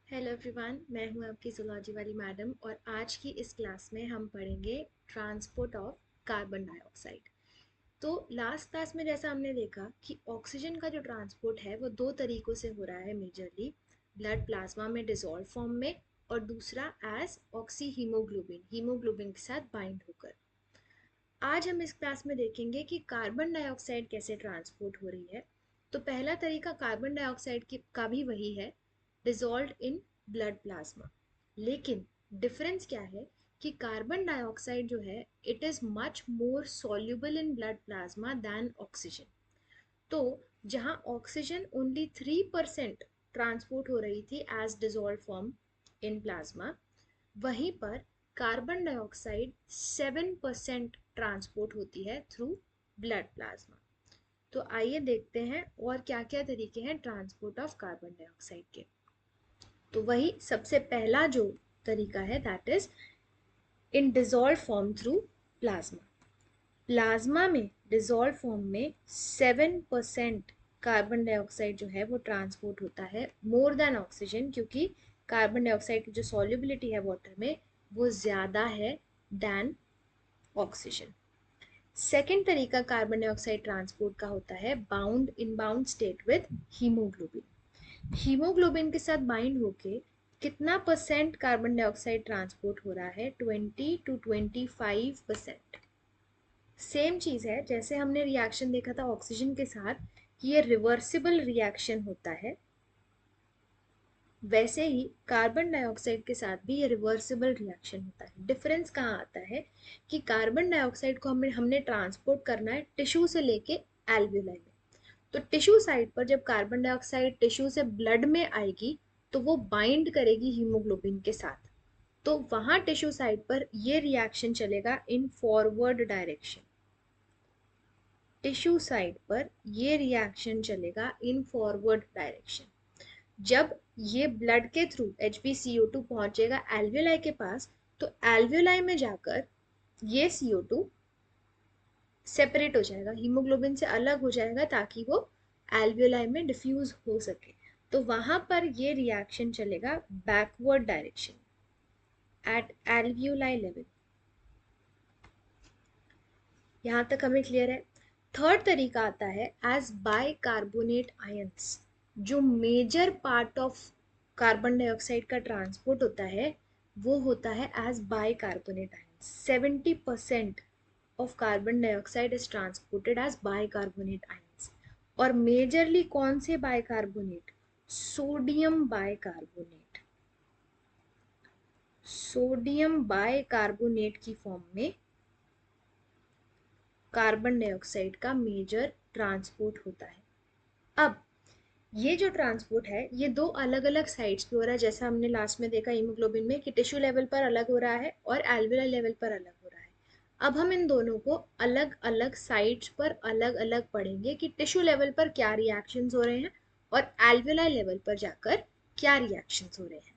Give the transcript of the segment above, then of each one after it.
Hello everyone, मैं हूं आपकी जूलॉजी वाली मैडम और आज की इस क्लास में हम पढ़ेंगे ट्रांसपोर्ट ऑफ कार्बन डाइऑक्साइड। तो लास्ट क्लास में जैसा हमने देखा कि ऑक्सीजन का जो ट्रांसपोर्ट है वो दो तरीकों से हो रहा है मेजरली, ब्लड प्लाज्मा में डिसॉल्व फॉर्म में और दूसरा एज ऑक्सी हीमोग्लोबिन के साथ बाइंड होकर। आज हम इस क्लास में देखेंगे कि कार्बन डाइऑक्साइड कैसे ट्रांसपोर्ट हो रही है। तो पहला तरीका कार्बन डाइऑक्साइड का भी वही है, डिसॉल्व्ड इन ब्लड प्लाज्मा। लेकिन डिफरेंस क्या है कि कार्बन डाइऑक्साइड जो है it is much more soluble in blood plasma than oxygen. तो जहां ऑक्सीजन ओनली 3% ट्रांसपोर्ट हो रही थी as dissolve form in plasma, वहीं पर कार्बन डाइऑक्साइड 7% ट्रांसपोर्ट होती है थ्रू ब्लड प्लाज्मा। तो आइए देखते हैं और क्या क्या तरीके हैं ट्रांसपोर्ट ऑफ कार्बन डाइऑक्साइड के। तो वही सबसे पहला जो तरीका है that is in dissolve form through plasma. Plasma में डिसॉल्व फॉर्म में 7% कार्बन डाइऑक्साइड जो है वो ट्रांसपोर्ट होता है मोर देन ऑक्सीजन, क्योंकि कार्बन डाइऑक्साइड की जो सॉल्युबिलिटी है वाटर में वो ज़्यादा है देन ऑक्सीजन। सेकेंड तरीका कार्बन डाइऑक्साइड ट्रांसपोर्ट का होता है bound inbound state with haemoglobin. Haemoglobin के साथ बाइंड होके कितना परसेंट कार्बन डाइऑक्साइड ट्रांसपोर्ट हो रहा है? 20 to 25%। सेम चीज़ है जैसे हमने रिएक्शन देखा था ऑक्सीजन के साथ कि ये रिवर्सिबल रिएक्शन होता है, वैसे ही कार्बन डाइऑक्साइड के साथ भी ये रिवर्सिबल रिएक्शन होता है। डिफरेंस कहाँ आता है कि कार्बन डाइऑक्साइड को हमने ट्रांसपोर्ट करना है टिश्यू से लेके एल्वियोलाई में। तो टिश्यू साइड पर जब कार्बन डाइऑक्साइड टिश्यू से ब्लड में आएगी तो वो बाइंड करेगी हीमोग्लोबिन के साथ। तो वहां टिश्यू साइड पर ये रिएक्शन चलेगा in forward direction. Tissue side पर ये रिएक्शन चलेगा इन फॉरवर्ड डायरेक्शन। जब ये ब्लड के थ्रू HbCO2 पहुंचेगा एल्वियोलाई के पास, तो एल्वियोलाई में जाकर ये CO2 सेपरेट हो जाएगा, हीमोग्लोबिन से अलग हो जाएगा ताकि वो एल्वियोलाई में डिफ्यूज हो सके। तो वहां पर ये रिएक्शन चलेगा backward direction at alveoli level. यहां तक हमें क्लियर है। थर्ड तरीका आता है एज बाइकार्बोनेट आयंस। जो major part of carbon dioxide का ट्रांसपोर्ट होता है वो होता है as bicarbonate ions. 70% of carbon dioxide is transported as bicarbonate ions. और मेजरली कौन से bicarbonate? Sodium bicarbonate. Sodium bicarbonate की फॉर्म में कार्बन डाइऑक्साइड का मेजर ट्रांसपोर्ट होता है। अब ये जो ट्रांसपोर्ट है ये दो अलग अलग साइड्स पे हो रहा है, जैसा हमने लास्ट में देखा हीमोग्लोबिन में कि टिश्यू लेवल पर अलग हो रहा है और एल्वियोलर लेवल पर अलग हो रहा है। अब हम इन दोनों को अलग अलग साइड्स पर अलग अलग पढ़ेंगे कि टिश्यू लेवल पर क्या रिएक्शंस हो रहे हैं और एल्वियोलर लेवल पर जाकर क्या रिएक्शंस हो रहे हैं।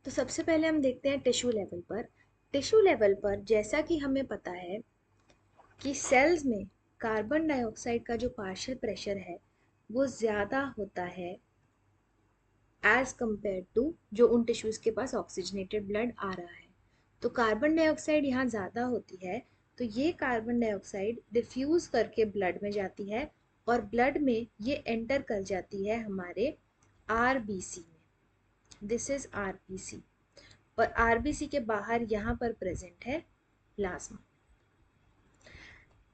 तो सबसे पहले हम देखते हैं टिश्यू लेवल पर। टिश्यू लेवल पर जैसा कि हमें पता है कि सेल्स में कार्बन डाइऑक्साइड का जो पार्शियल प्रेशर है वो ज़्यादा होता है एज कंपेयर टू जो उन टिश्यूज़ के पास ऑक्सीजनेटेड ब्लड आ रहा है। तो कार्बन डाइऑक्साइड यहाँ ज़्यादा होती है, तो ये कार्बन डाइऑक्साइड डिफ्यूज़ करके ब्लड में जाती है और ब्लड में ये एंटर कर जाती है हमारे आरबीसी में। This is RBC. और आरबीसी के बाहर यहाँ पर प्रेजेंट है प्लाज्मा।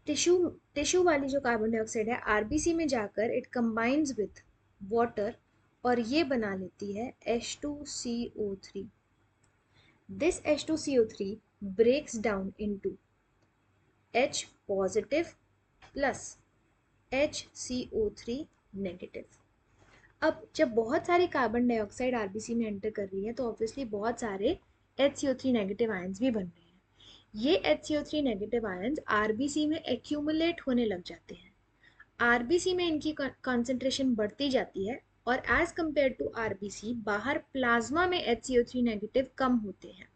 टिश्यू टिश्यू वाली जो कार्बन डाइऑक्साइड है आरबीसी में जाकर इट कंबाइंस विथ वाटर और ये बना लेती है H2CO3। This H2CO3 breaks down into H positive plus HCO3 negative. अब जब बहुत सारी कार्बन डाइऑक्साइड आरबीसी में एंटर कर रही है तो ऑब्वियसली बहुत सारे HCO3 नेगेटिव आयंस भी बन रहे हैं। ये HCO3 नेगेटिव आयंस आरबीसी में एक्यूमुलेट होने लग जाते हैं। आरबीसी में इनकी कॉन्सेंट्रेशन बढ़ती जाती है और एज कंपेयर टू आरबीसी बाहर प्लाज्मा में HCO3 नेगेटिव कम होते हैं।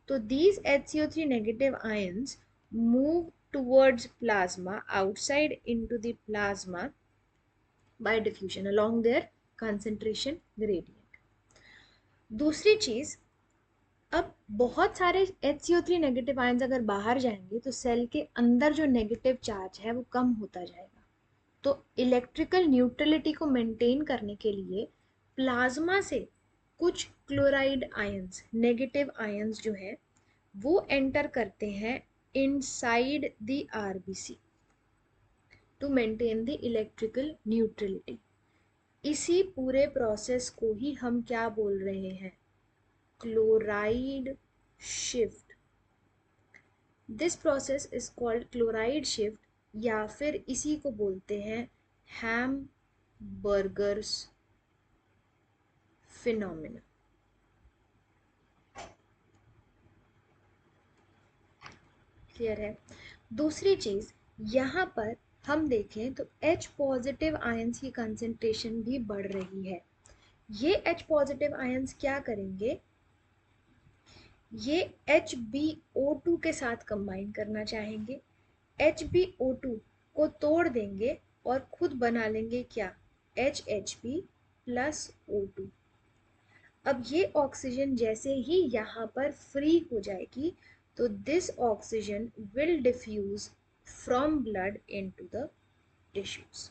तो these HCO3 negative ions move towards plasma outside into the plasma by diffusion along their concentration gradient. दूसरी चीज, अब बहुत सारे HCO3 नेगेटिव आयंस अगर बाहर जाएंगे तो सेल के अंदर जो नेगेटिव चार्ज है वो कम होता जाएगा। तो इलेक्ट्रिकल न्यूट्रलिटी को मेंटेन करने के लिए प्लाज्मा से कुछ क्लोराइड आयंस, नेगेटिव आयंस जो है वो एंटर करते हैं inside the RBC to maintain the electrical neutrality. इसी पूरे प्रोसेस को ही हम क्या बोल रहे हैं? Chloride shift. This process is called chloride shift, या फिर इसी को बोलते हैं हैम्बर्गर्स फिनोमेना। क्लियर है? दूसरी चीज, यहाँ पर हम देखें तो H पॉजिटिव आयंस की कंसेंट्रेशन भी बढ़ रही है। ये H पॉजिटिव आयंस क्या करेंगे? ये HbO2 के साथ कंबाइन करना चाहेंगे, HbO2 को तोड़ देंगे और खुद बना लेंगे क्या? HHb plus O2। अब ये ऑक्सीजन जैसे ही यहाँ पर फ्री हो जाएगी तो this oxygen will diffuse from blood into the tissues,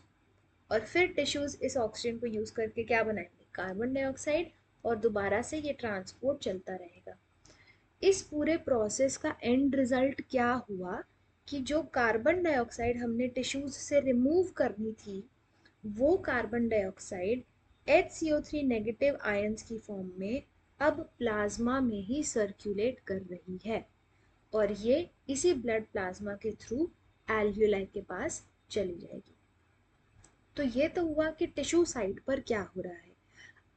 और फिर टिश्यूज इस ऑक्सीजन को यूज करके क्या बनाएंगे? कार्बन डाइऑक्साइड, और दोबारा से ये ट्रांसपोर्ट चलता रहेगा। इस पूरे प्रोसेस का एंड रिजल्ट क्या हुआ कि जो कार्बन डाइऑक्साइड हमने टिश्यूज से रिमूव करनी थी वो carbon dioxide HCO3 negative ions की फॉर्म में अब प्लाज्मा में ही सर्कुलेट कर रही है, और ये इसी ब्लड प्लाज्मा के थ्रू एल्वियोलाई के पास चली जाएगी। तो ये तो हुआ कि टिश्यू साइड पर क्या हो रहा है।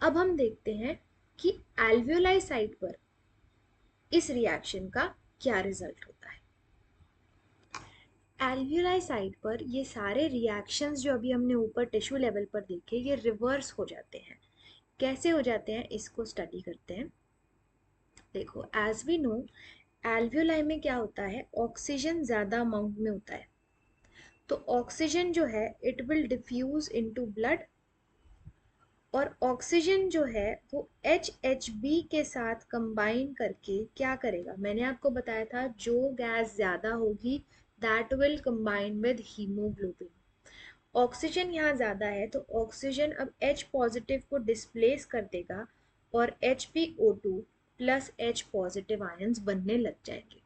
अब हम देखते हैं कि एल्वियोलाई साइड पर इस रिएक्शन का क्या रिजल्ट होता है। एल्वियोलाई साइड पर ये सारे रिएक्शंस जो अभी हमने ऊपर टिश्यू लेवल पर देखे ये रिवर्स हो जाते हैं। कैसे हो जाते हैं इसको स्टडी करते हैं। देखो, एज वी नो, एल्वियोलाई में क्या होता है? ऑक्सीजन ज़्यादा अमाउंट में होता है, तो ऑक्सीजन जो है it will diffuse into blood, और ऑक्सीजन जो है वो HHb के साथ कंबाइन करके क्या करेगा? मैंने आपको बताया था जो गैस ज़्यादा होगी that will combine with haemoglobin. Oxygen यहाँ ज़्यादा है तो ऑक्सीजन अब H पॉजिटिव को डिस्प्लेस कर देगा और HbO2 plus H positive ions बनने लग जाएंगे।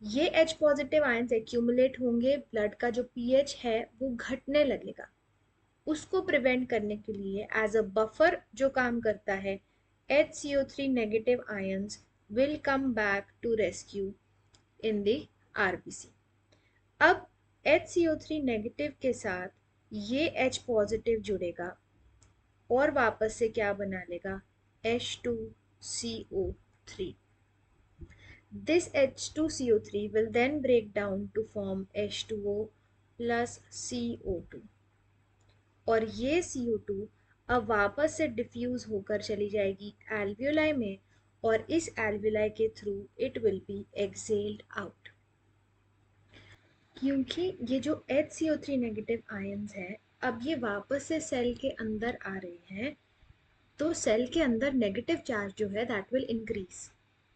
ये H पॉजिटिव आयंस एक्यूमुलेट होंगे, ब्लड का जो pH है वो घटने लगेगा। उसको प्रिवेंट करने के लिए एज अ बफर जो काम करता है, HCO3 negative ions will come back to rescue in the RBC. अब HCO3 नेगेटिव के साथ ये H पॉजिटिव जुड़ेगा और वापस से क्या बना लेगा? H2CO3। This H2CO3 will then break down to form H2O plus CO2, और ये CO2 अब वापस से डिफ्यूज होकर चली जाएगी एल्वियोलाई में, और इस एल्वियोलाई के through it will be excelled out. क्योंकि ये जो HCO3 नेगेटिव आयंस है अब ये वापस से सेल के अंदर आ रहे हैं, तो सेल के अंदर नेगेटिव चार्ज जो है दैट विल इंक्रीज।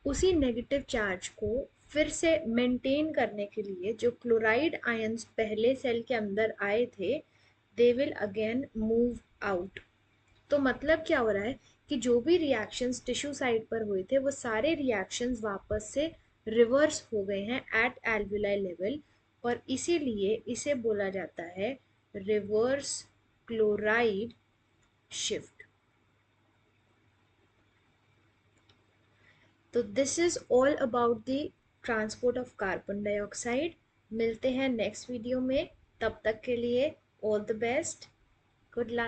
उसी नेगेटिव चार्ज को फिर से मेंटेन करने के लिए जो क्लोराइड आयंस पहले सेल के अंदर आए थे they will again move out. तो मतलब क्या हो रहा है कि जो भी रिएक्शंस टिश्यू साइड पर हुए थे वो सारे रिएक्शंस वापस से रिवर्स हो गए हैं एट एल्वियोलाई लेवल, और इसीलिए इसे बोला जाता है रिवर्स क्लोराइड शिफ्ट। तो this is all about the transport of carbon dioxide. मिलते हैं नेक्स्ट वीडियो में, तब तक के लिए all the best, good luck.